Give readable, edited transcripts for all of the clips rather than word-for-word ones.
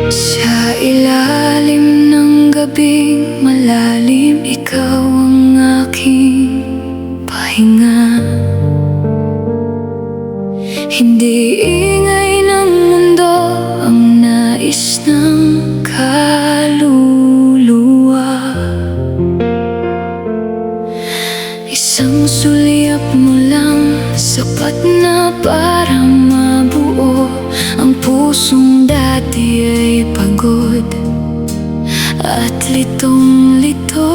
Sa ilalim ng gabing malalim, ikaw ang aking pahinga. Hindi ingay ng mundo ang nais ng kaluluwa. Isang sulyap mo lang, sapat na para mabuo ang pusong dati ay pagod at litong-lito.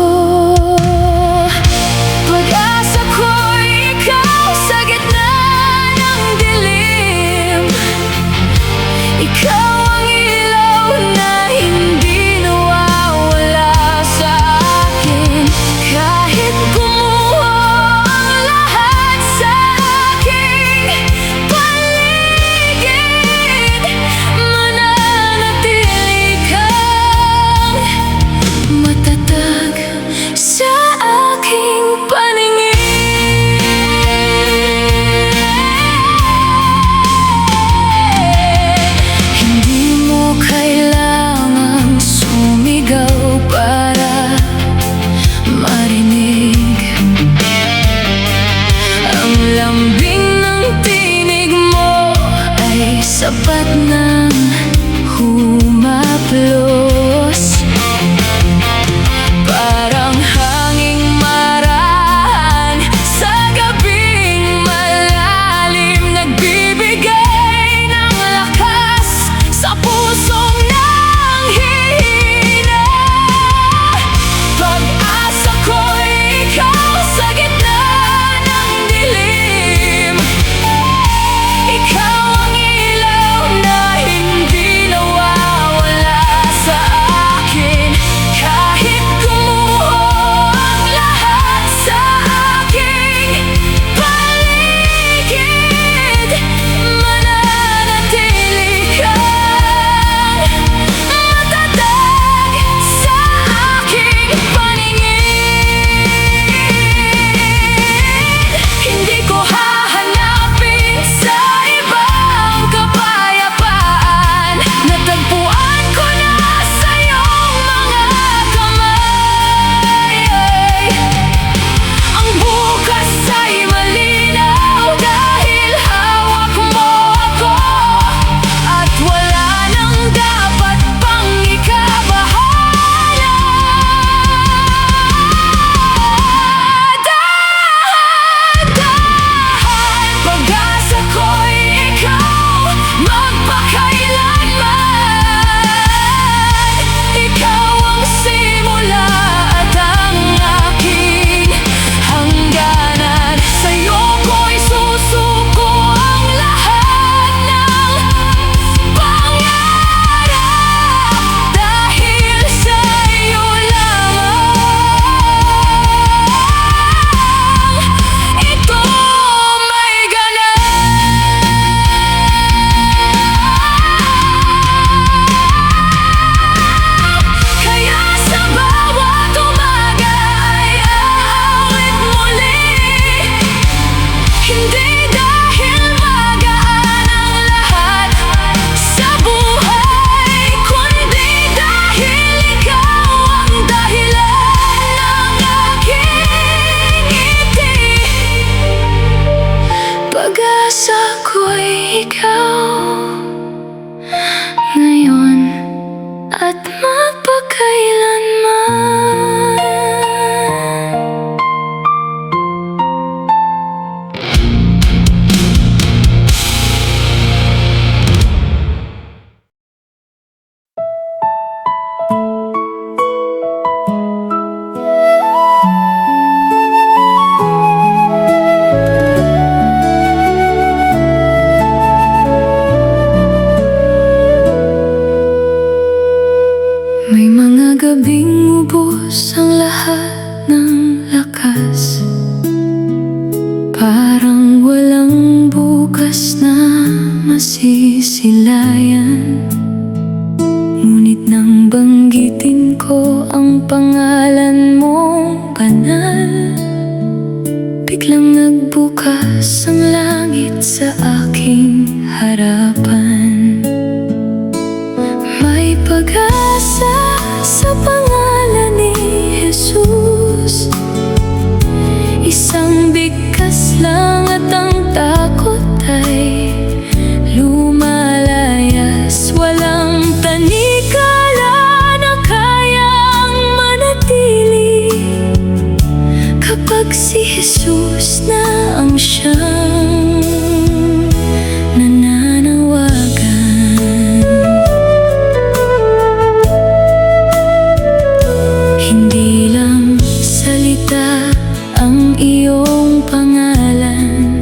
Pag-asa ko'y ikaw sa gitna ng dilim. Ikaw ang ilaw na hindi nawawala sa akin. Kahit gumuho ang lahat sa aking paligid, mananatili kang matatag sa aking paningin. Hindi mo kailangang sumigaw para marinig. Ang lambing ng tinig mo ay sapat ng humaplos. Parang hanging marahan sa gabing malalim, nagbibigay ng lakas sa pusong nanghihina. Pag-asa ko'y ikaw sa gitna ng dilim. Ikaw ang ilaw na hindi nawawala sa akin. Kahit gumuho ang lahat sa aking paligid, mananatili kang matatag sa aking paningin. Hindi ko hahanapin sa ibang kapayapaan. Natagpuan ko na sa iyong mga kamay. Ang bukas ay malinaw dahil hawak mo ako, at wala nang dapat pang ikabahala. Dahan-dahan, pag-asa ko'y ikaw magpakailanman. Ikaw ang simula at ang aking hangganan. Sa'yo ko'y susuko ang lahat ng pangarap, dahil sa'yo lamang ito may ganang. Kaya sa bawat umaga ay aawit muli. Hindi dahil magaan ang lahat sa buhay, kundi dahil ikaw ang dahilan ng aking ngiti. Pag-asa ko'y ikaw ngayon at mapakailanman. May mga gabing ubos ang lahat ng lakas. Parang walang bukas na masisilayan. Ngunit nang banggitin ko ang pangalan mong banal, biglang nagbukas ang langit sa aking harapan. May pag-asa sa pangalan ni Jesus. Isang bigkas lang at ang takot ay lumalayas. Walang tanikala na kayang manatili kapag si Jesus na ang siyang nananawagan. Hindi lang salita ang iyong pangalan,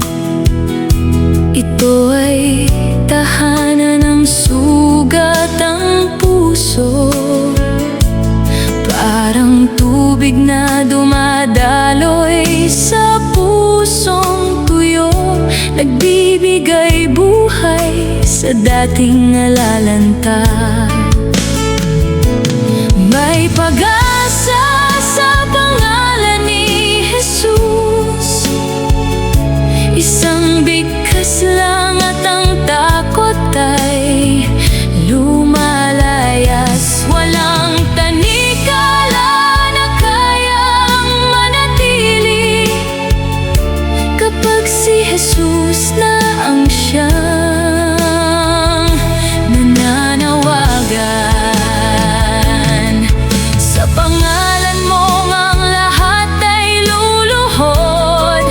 ito ay tahanan ng sugat ang puso. Parang tubig na dumadaloy sa pusong tuyo, nagbibigay buhay sa dating nalalanta. May pag-asa sa pangalan ni Jesus. Isang bigkas lang at ang takot ay lumalayas. Walang tanikala na kayang manatili kapag si Jesus na ang siyang nananawagan. Sa pangalan mo ang lahat ay luluhod,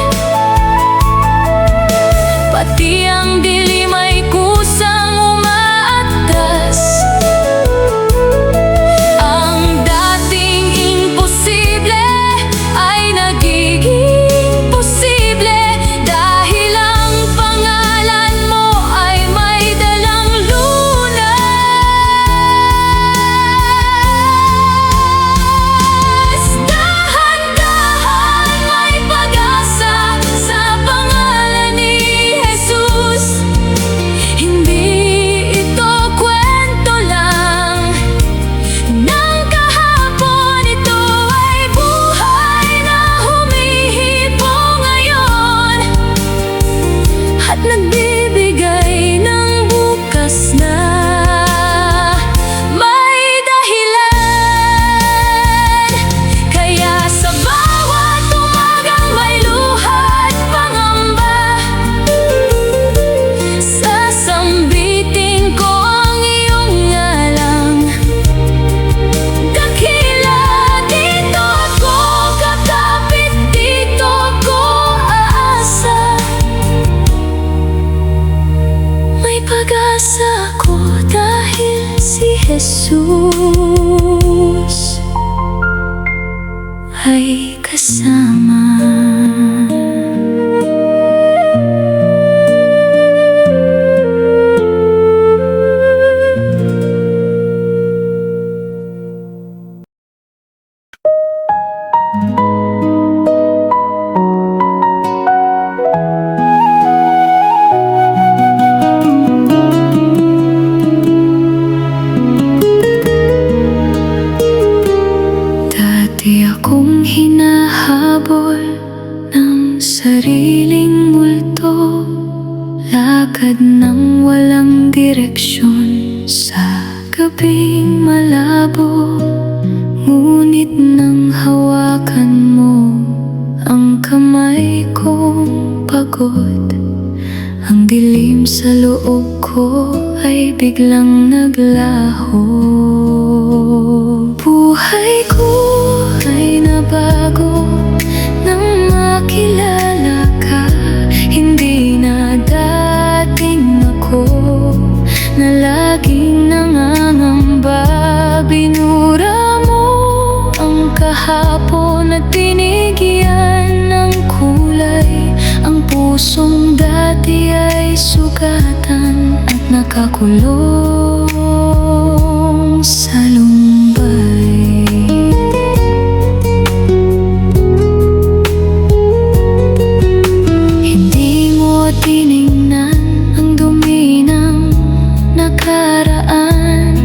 pati ang dilim ay kusang umaatras. Ang dating imposible ay nagiging posible dahil ang pangalan mo ay may dalang lunas. Dahan-dahan may pag-asa sa pangalan ni Jesus. Hindi ito kwento lang ng kahapon, ito ay buhay na humihipo ngayon at nagbibigay ng bukas na may dahilan. Kaya sa bawat umagang may luha at pangamba, sasambitin ko ang iyong ngalang. Dakila dito ako, kakapit dito ako aasa. May pag-asa ako dahil si Jesus ay kasama. Dati akong hinahabol ng sariling multo, lakad ng walang direksyon sa gabing malabo. Ngunit nang hawakan mo ang kamay kong pagod, ang dilim sa loob ko ay biglang naglaho. Buhay ko ay nabago nang makilala ka. Hindi na dating ako na laging nangangamba. Binura mo ang kahapon at binigyan ng kulay. Ang pusong dati ay sugatan at nakakulong sa lumbay. Hindi mo tiningnan ang dumi ng nakaraan.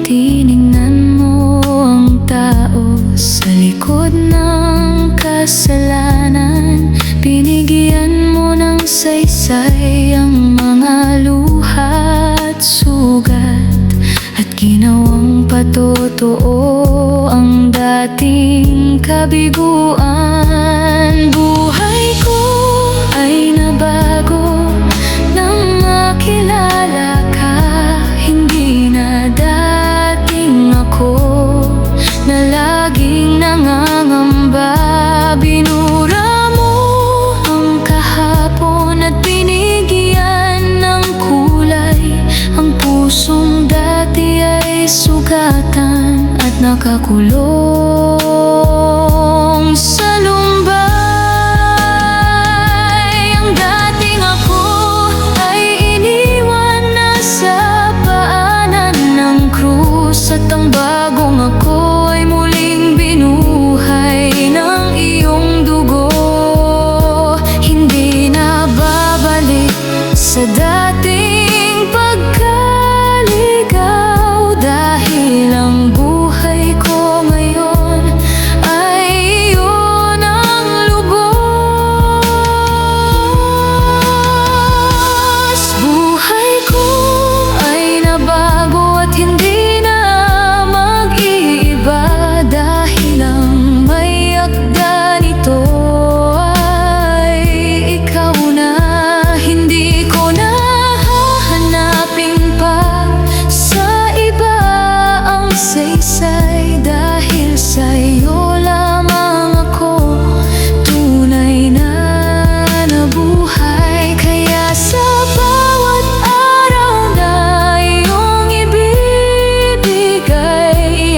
Tiningnan mo ang tao sa likod ng kasalanan. Binigyan mo ng saysay ang mga luha at sugat at ginawang totoo ang dating kabiguan. Buhay ko ay nabago nang makilala ka. Hindi na dating ako na laging nangangamba. Binura mo ang kahapon at binigyan ng kulay ang pusong dati ay sugatan at nakakulong sa lumbay. Ang dating ako ay iniwan na sa paanan ng krus, at ang bagong ako ay muling binuhay ng iyong dugo. Hindi na babalik sa dating pagkaligaw, dahil ang buhay ko ngayon ay iyon ang lubos. Buhay ko ay nabago at hindi na mag-iiba, dahil ang may akda nito ay ikaw na. Hindi ko na hahanapin pa sa iba ang saysay, dahil sa'yo lamang ako tunay na nabuhay. Kaya sa bawat araw na iyong ibibigay,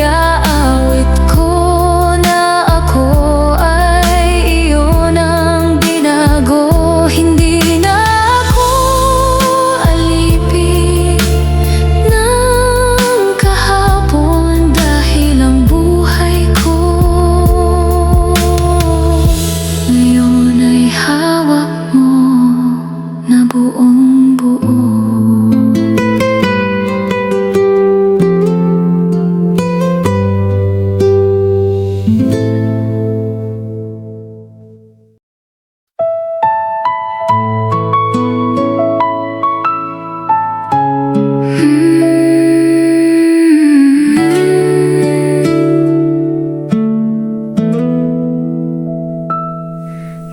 iaawit ko na ako ay iyon ang binago. Hindi na ako alipin ng kahapon, dahil ang buhay ko ngayon ay hawak mo na buong buo.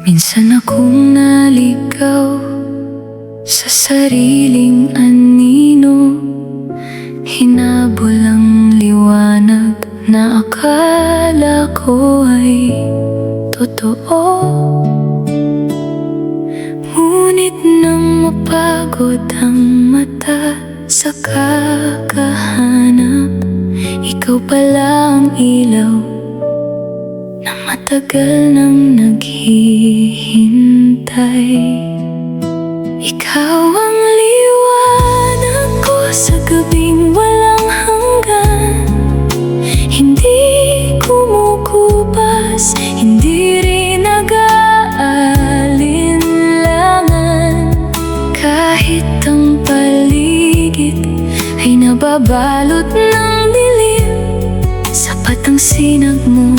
Minsan akong naligaw sa sariling anino, hinabol ang liwanag na akala ko ay totoo. Ngunit nang mapagod ang mata sa kakahanap, ikaw pala ang ilaw na matagal nang naghihintay. Ikaw ang liwanag ko sa gabing walang hanggan. Hindi kumukupas, hindi rin nag-aalinlangan. Kahit ang paligid ay nababalot ng dilim, sapat ang sinag mo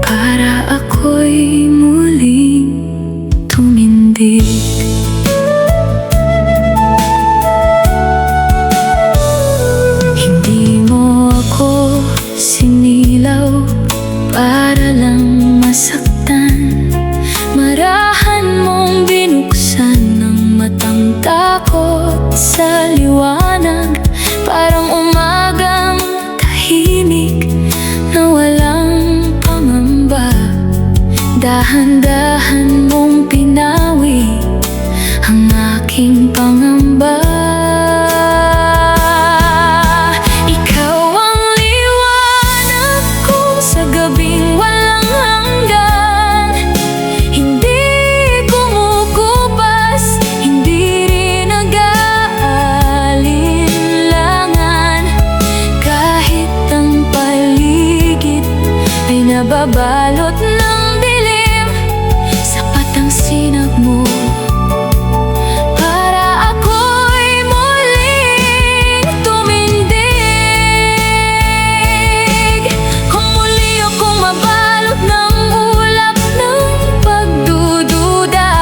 para ako'y muling tumindig. Hindi mo ako sinilaw para lang masaktan. Marahan mong binuksan ng matang takot sa liwanag, parang umagang tahimik na walang pangamba. Dahan-dahan mong pinawi ang aking pangamba. Ikaw ang liwanag ko sa gabing walang hanggan. Hindi kumukupas, hindi rin nag-aalinlangan. Kahit ang paligid ay nababalot ng dilim, sapat ang sinag mo para ako'y muling tumindig. Kung muli akong mabalot ng ulap ng pagdududa,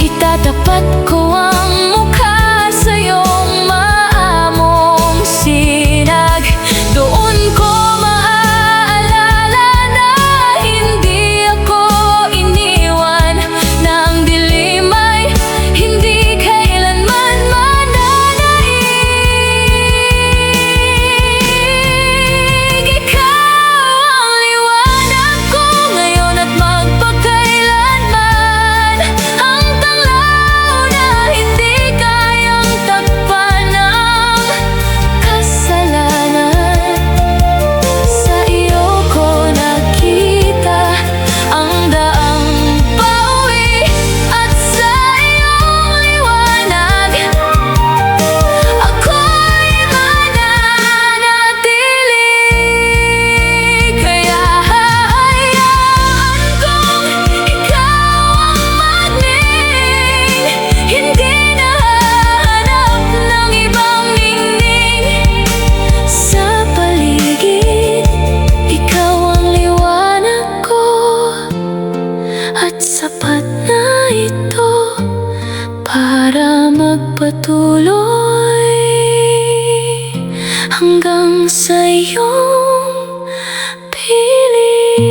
itatapat ko ang mukha sa iyong maamong sin. hanggang sa iyong piling.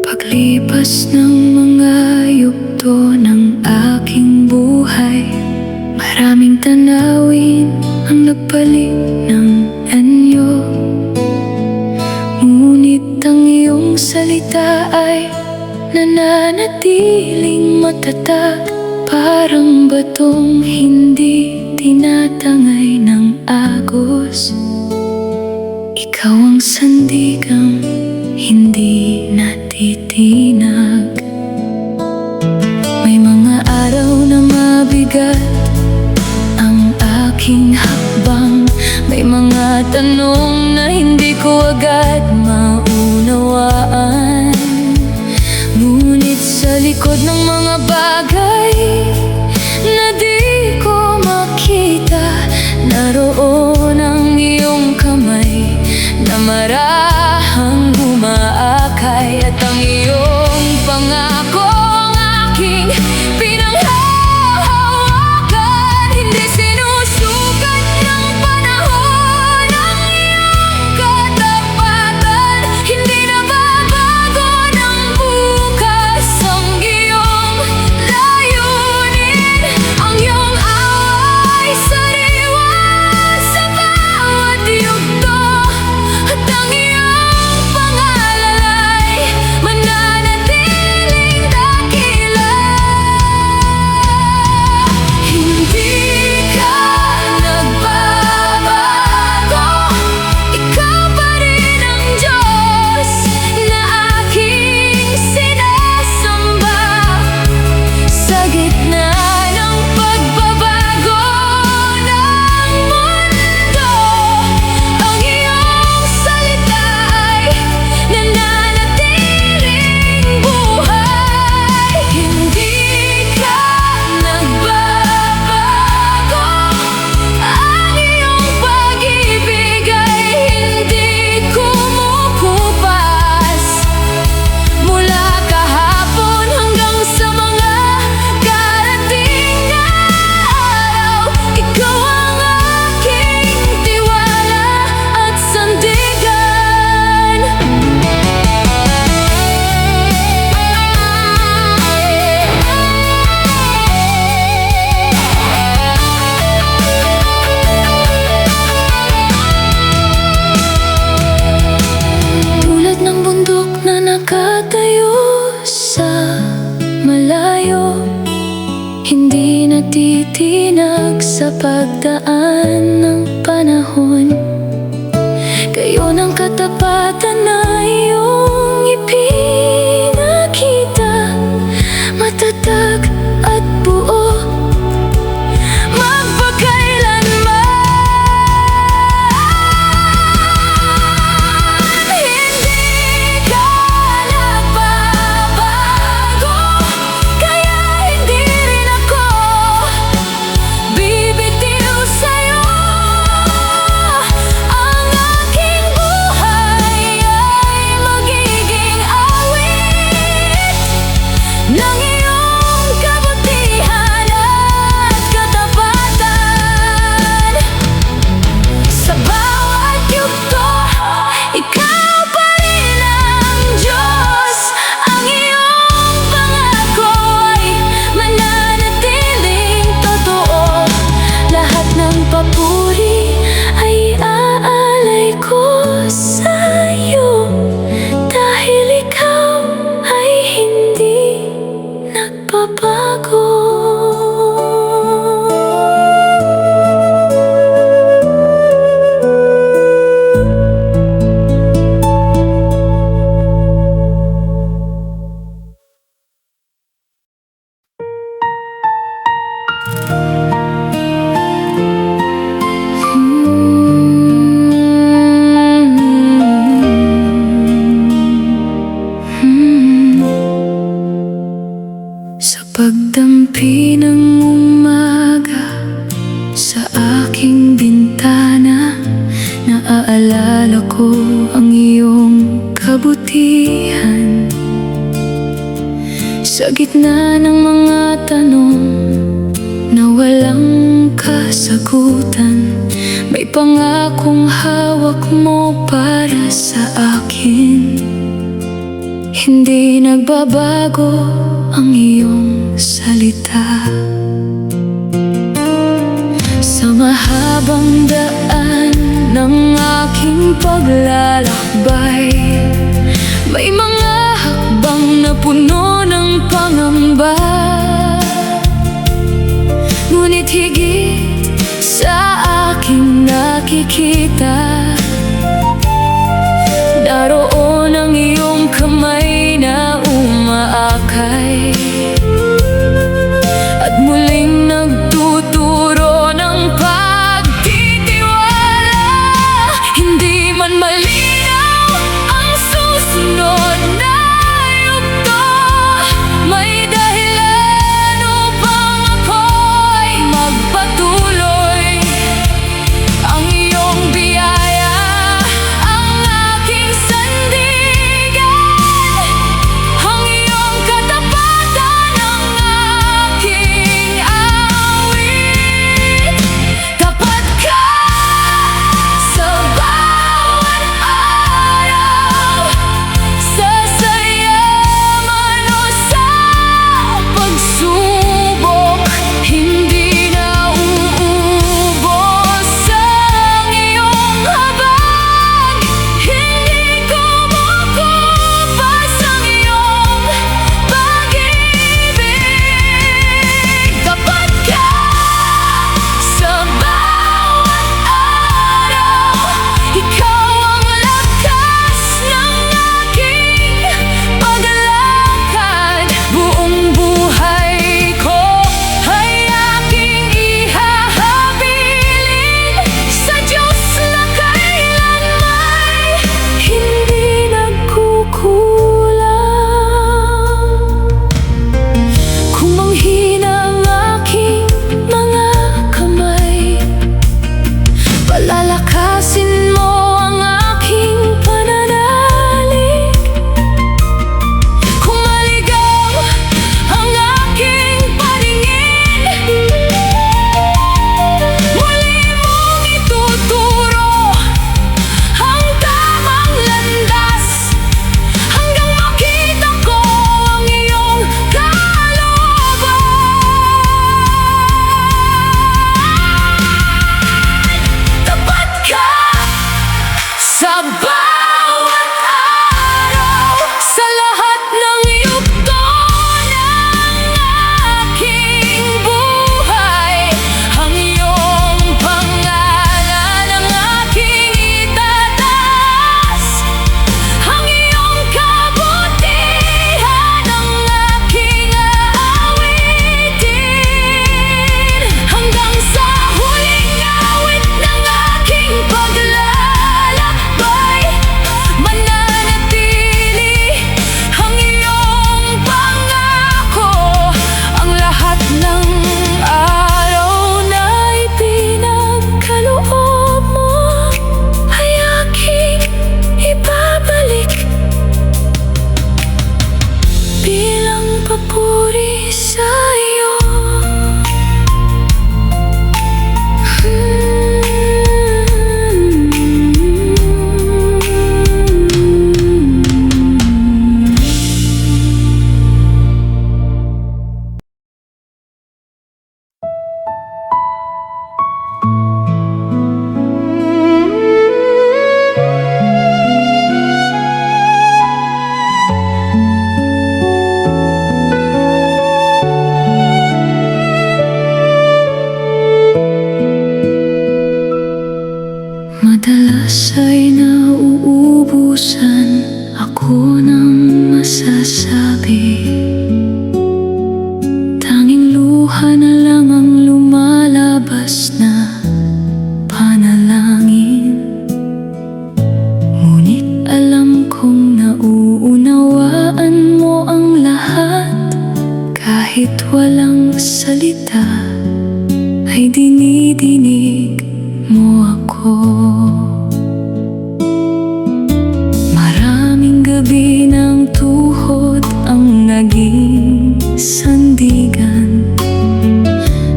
Paglipas ng mga yugto ng aking buhay, maraming tanawin ang nagpalit ng anyo. Ngunit ang iyong salita ay nananatiling matatag, parang batong hindi tinatangay ng agos. Ikaw ang sandigang hindi natitinag. May mga araw na mabigat ang aking hakbang, may mga tanong na hindi ko agad maunawaan. Ngunit sa likod ng mga bagay na di ko makita, naroon ang iyong kamay na marahang umaakay. At ang iyong pangako ang aking pinanghahawakan. Hindi sinusukat ng panahon ang iyong katapatan. Hindi nababago ng bukas ang iyong layunin. Ang iyong away sariwa sa bawat yugto, at ang iyong pangalalay mananatiling dakila. Hindi ka nagbabago, ikaw pa rin ang Diyos na aking sinasamba. Sa gitna ng pagbabago ng mundo, ang iyong salita ay nananatiling buhay. Hindi ka nagbabago, ang iyong pag-ibig ay hindi kumukupas. Mula kahapon hanggang sa mga darating na araw, ikaw ang aking tiwala at sandigan. Tulad ng bundok na nakatayo sa malayo, hindi natitinag sa pagdaan ng panahon. Gayon ang katapatan na iyong ipinakita, matatag at buo magpakailanman. Hindi ka nagbabago, kaya hindi rin ako bibitiw sa'yo. Naalala ko ang iyong kabutihan sa gitna ng mga tanong na walang kasagutan. May pangakong hawak mo para sa akin. Hindi nagbabago ang iyong salita. Sa mahabang daan ng aking paglalakbay, may mga hakbang na puno ng pangamba. Ngunit higit sa aking nakikita, naroon ang iyong kamay na umaakay at muling nagtuturo ng pagtitiwala. Hindi man malinaw ang susunod na yugto, may dahilan upang ako'y magpatuloy. Ang iyong biyaya ang aking sandigan, ang iyong katapatan ang aking awit. Tapat ka sa bawat araw, sa saya man o sa pagsubok. Hindi na uubos ang iyong habag, hindi kumukupas ang iyong pag-ibig. Tapat ka sa bawat araw, ikaw ang lakas ng aking paglalakad. Buong buhay ko ay aking ihahabilin sa Diyos na kailanman hindi nagkukulang. Kung manghina ang aking mga kamay, palalakasin mo ang aking pananalig. Kung maligaw ang aking paningin, muli mong ituturo ang tamang landas, hanggang makita ko ang iyong kalooban. Tapat ka sa bawat araw, sa lahat ng yugto ng aking buhay. Ang iyong pangalan ang aking itataas, ang iyong kabutihan ang aking aawitin, hanggang sa huling awit ng aking paglalakbay. Mananatili ang iyong pangako, ang lahat ng araw na ipinagkaloob mo ay aking ibabalik bilang papuri sa iyo. Madalas ay nauubusan ako ng masasabi. Tanging luha na lang ang lumalabas na panalangin. Ngunit alam kong nauunawaan mo ang lahat, kahit walang salita ay dinidinig mo ako. gabi ng tuhod ang naging sandigan,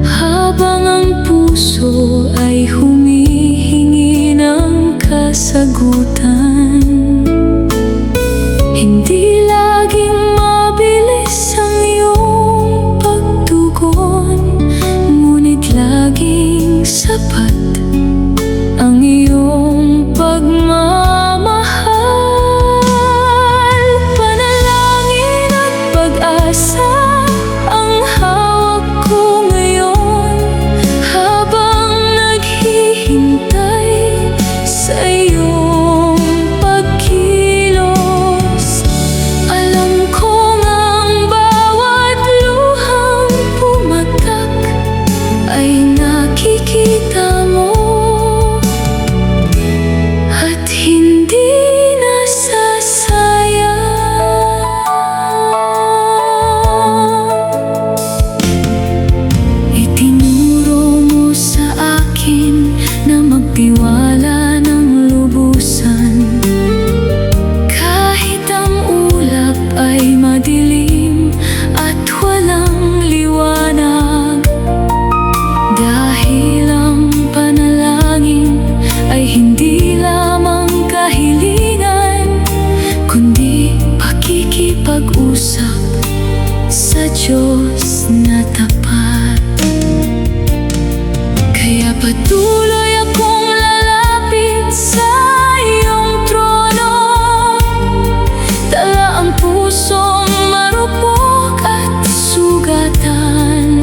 habang ang puso ay humihingi ng kasagutan. Hindi laging mabilis ang iyong pagtugon, ngunit laging sapat ang iyong pagmamahal. Panalangin at pag-asa ang hawak ko ngayon, habang naghihintay sa iyong pagkilos. Alam kong ang bawat luhang pumatak ay nakikita mo, at hindi nasasayang. Itinuro mo sa akin na magtiwala ng lubusan, kahit ang ulap ay madilim at walang liwanag. Dahil ang panalangin ay hindi lamang kahilingan, kundi pakikipag-usap sa Diyos na tapat. Kaya patuloy akong lalapit sa iyong trono, dala ang pusong marupok at sugatan,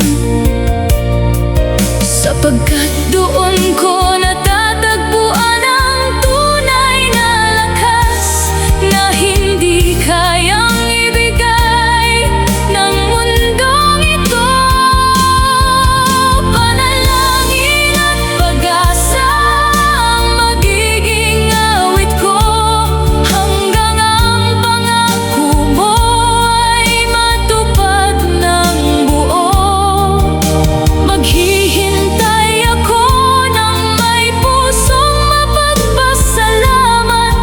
sapagkat doon ko natatagpuan ang tunay na lakas na hindi kayang ibigay ng mundong ito. Panalangin at pag-asa ang magiging awit ko, hanggang ang pangako mo ay matupad ng buo. Maghihintay ako ng may pusong mapagpasalamat,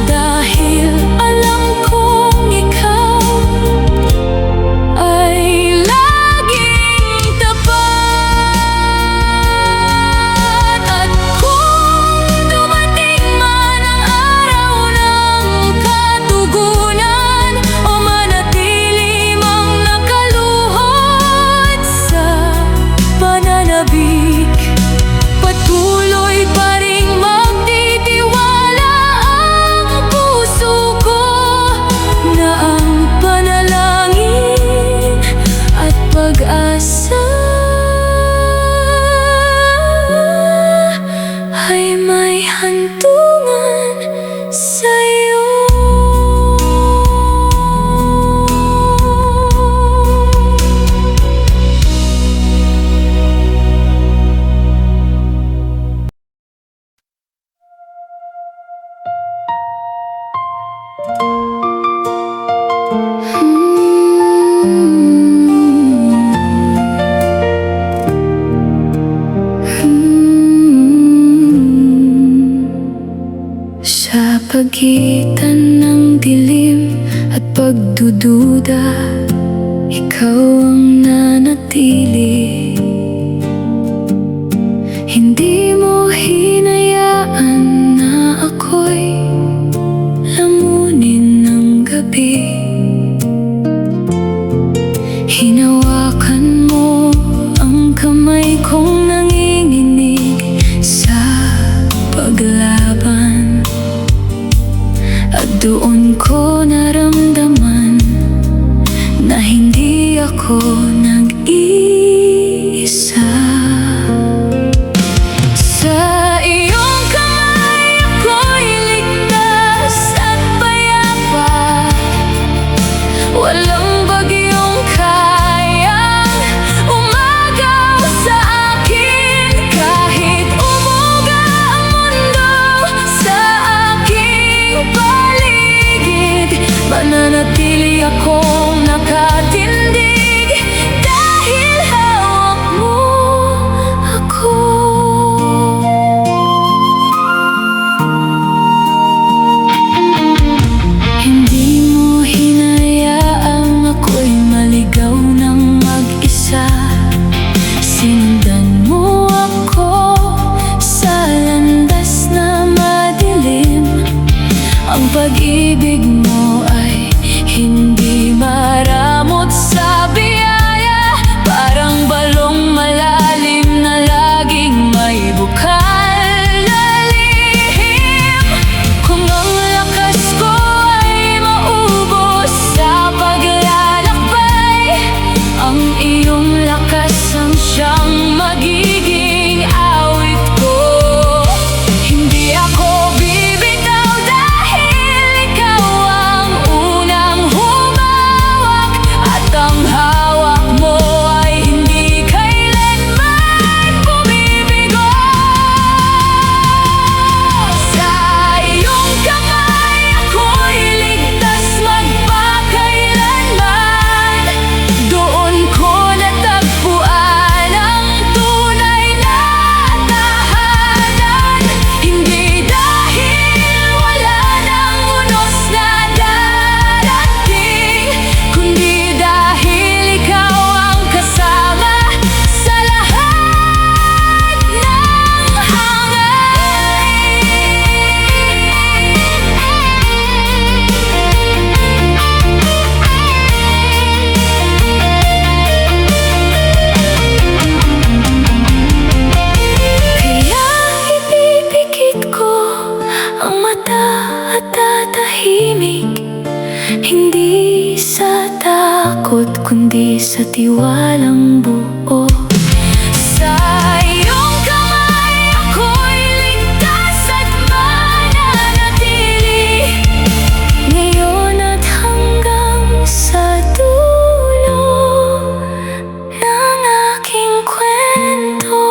dahil alam kong ikaw ay laging tapat. At kung dumating man ang araw ng katugunan, o manatili mang nakaluhod sa pananabik, patuloy pa ring magtitiwala ang puso ko na ang panalangin at pag-asa ay may hantungan sa'yo. Sa pagitan ng dilim at pagdududa, ikaw ang nanatili. Hindi mo hinayaan na ako'y lamunin ng gabi. Hinawakan mo ang kamay kong nanginginig sa paglaban, at doon ko naramdaman na hindi ako nag-iisa. Sa iyong kamay ako'y ligtas at payapa, walang bagyong kayang umagaw sa akin. Kahit umuga ang mundo sa aking paligid, mananatili akong nakatindig pag-ibig mo ay hindi maramot sa biyaya, parang balong malalim na laging may bukal na lihim. Kung ang lakas ko ay maubos sa paglalakbay, ang iyong lakas ang siyang magiging awit ko. Hindi ako bibitaw dahil ikaw ang unang humawak, at ang hawak mo ay hindi kailanman bumibigo. Sa iyong kamay ako'y ligtas magpakailanman. Doon ko natagpuan ang tunay na tahanan. Hindi dahil wala nang unos na darating, kundi dahil ikaw ang kasama sa lahat ng Kaya ipipikit ko ang mata at tatahimik, hindi sa takot kundi sa tiwalang buo. Sa iyong kamay ako'y ligtas at mananatili, ngayon at hanggang sa dulo ng aking kwento.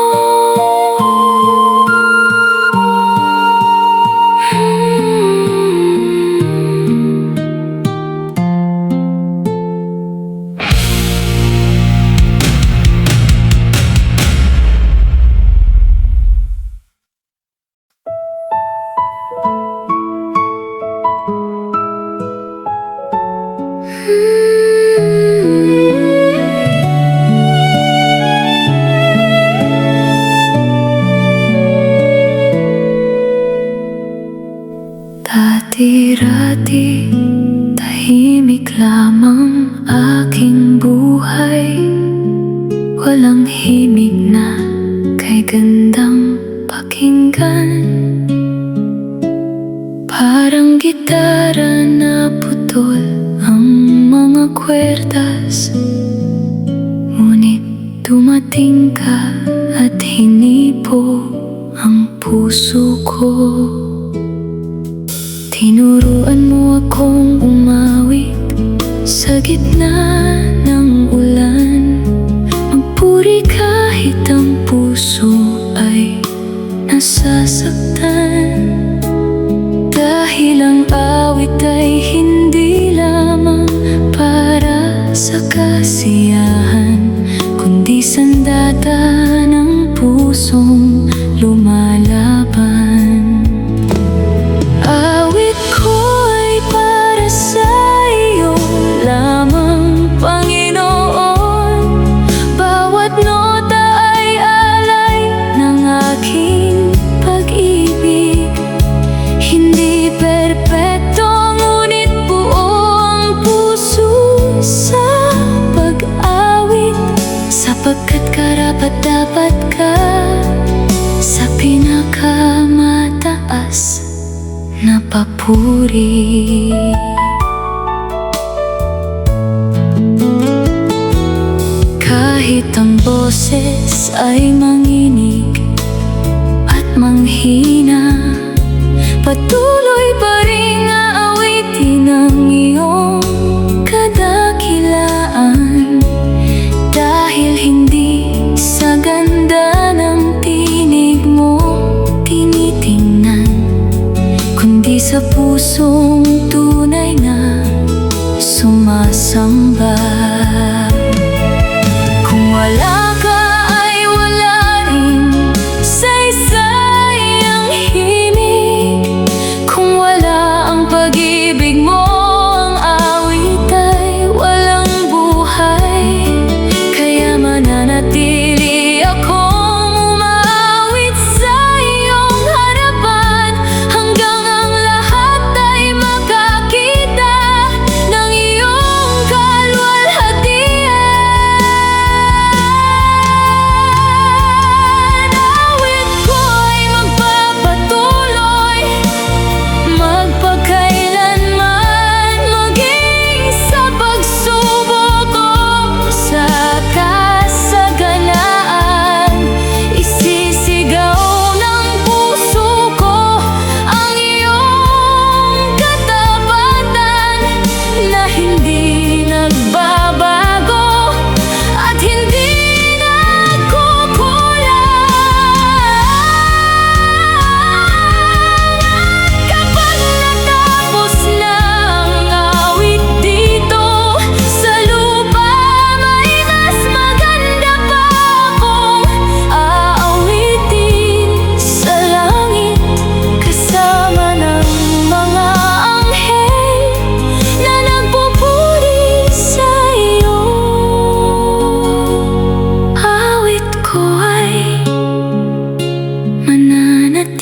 Dati-rati, tahimik lamang aking buhay, walang himig na kay gandang pakinggan. Parang gitara na putol ang mga kwerdas, ngunit dumating ka at hinipo ang puso ko. Tinuruan mo akong umawit sa gitna ng ulan, magpuri kahit ang puso ay nasasaktan. Dahil ang awit ay hindi lamang para sa kasiyahan, kundi sandata ng pusong lumalaban. Awit ko ay para sa iyo lamang, Panginoon. Bawat nota ay alay ng aking pag-ibig. Hindi perpekto ngunit buo ang puso sa pag-awit, sapagkat karapat-dapat ka sa pinakamataas na papuri. Kahit ang boses ay manginig at manghina, patuloy pa rin aawitin ang iyong kadakilaan. Dahil hindi sa ganda ng tinig mo tinitingnan, kundi sa pusong tunay na sumasamba. Kung wala ka ay wala rin saysay ang himig. Kung wala ang pag-ibig mo, ang awit ay walang buhay. Kaya mananatili akong umaawit sa iyong harapan, hanggang ang lahat ay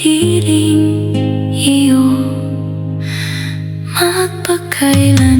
hindi rin iyo magpakailan.